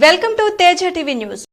Welcome to Teja TV news.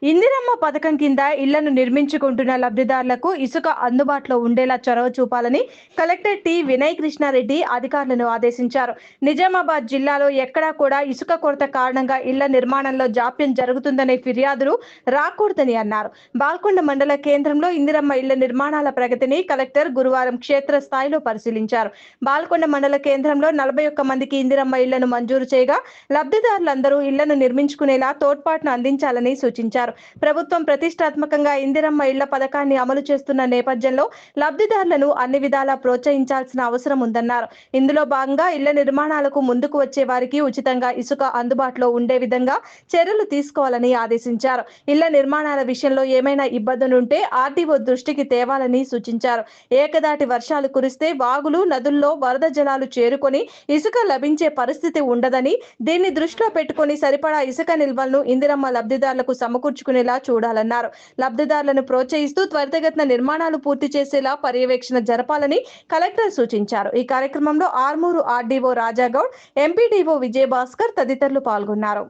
Indiramma పథకం కింద ఇళ్లను నిర్మించుకుంటున్న లబ్ధిదారులకు ఇసుక అందుబాటులో ఉండేలా చొరవ చూపాలని కలెక్టర్ టి వినయ్ కృష్ణారెడ్డి అధికారులను ఆదేశించారు. నిజామాబాద్ జిల్లాలో ఎక్కడా కూడా ఇసుక కొరత కారణంగా ఇళ్ల నిర్మాణంలో జాప్యం జరుగుతుందనే ఫిర్యాదులు రాకూడదని అన్నారు. బాల్కొండ మండల కేంద్రంలో ఇందిరమ్మ ఇళ్ల నిర్మాణాల ప్రగతిని కలెక్టర్ గురువారం క్షేత్ర స్థాయిలో పరిశీలించారు. బాల్కొండ మండల కేంద్రంలో 41 మందికి ఇందిరమ్మ ఇళ్లను మంజూరు చేయగా లబ్ధిదారులందరూ ఇళ్లను నిర్మించుకునేలా తోడ్పాటును అందించాలని సూచించారు. ప్రభుత్వం ప్రతిష్టాత్మకంగా ఇందిరమ్మ ఇళ్ల పథకాన్ని అమలు చేస్తున్న నేపథ్యంలో లబ్ధిదారులను అన్ని విధాలా ప్రోత్సహించాల్సిన అవసరం ఉందన్నారు. ఇందులో భాగంగా ఇళ్ల నిర్మాణాలకు ముందుకు వచ్చే వారికి ఉచితంగా ఇసుక అందుబాటులో ఉండే విధంగా చర్యలు తీసుకోవాలని ఆదేశించారు. ఇళ్ల నిర్మాణాల విషయంలో ఏమైనా ఇబ్బందులుంటే ఆర్డీఓ దృష్టికి తేవాలని సూచించారు. ఏకదాటి వర్షాలు కురిస్తే వాగులు, నదుల్లో వరద జలాలు చేరుకొని ఇసుక లభించే పరిస్థితి ఉండదని, దీన్ని దృష్టిలో పెట్టుకుని సరిపడా ఇసుక నిల్వలను ఇందిరమ్మ లబ్ధిదారులకు సమకూర్చుకునేలా చూడాలన్నారు. లబ్ధిదారులను ప్రోత్సహిస్తూ త్వరితగతిన నిర్మాణాలు పూర్తి చేసేలా పర్యవేక్షణ జరపాలని కలెక్టర్ సూచించారు. ఈ కార్యక్రమంలో ఆర్మూరు ఆర్డీఓ రాజాగౌడ్, ఎంపీడీఓ విజయభాస్కర్ తదితరులు పాల్గొన్నారు.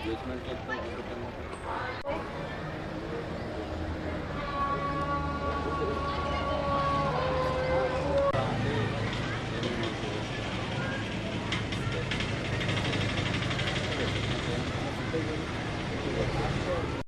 बेसमेंट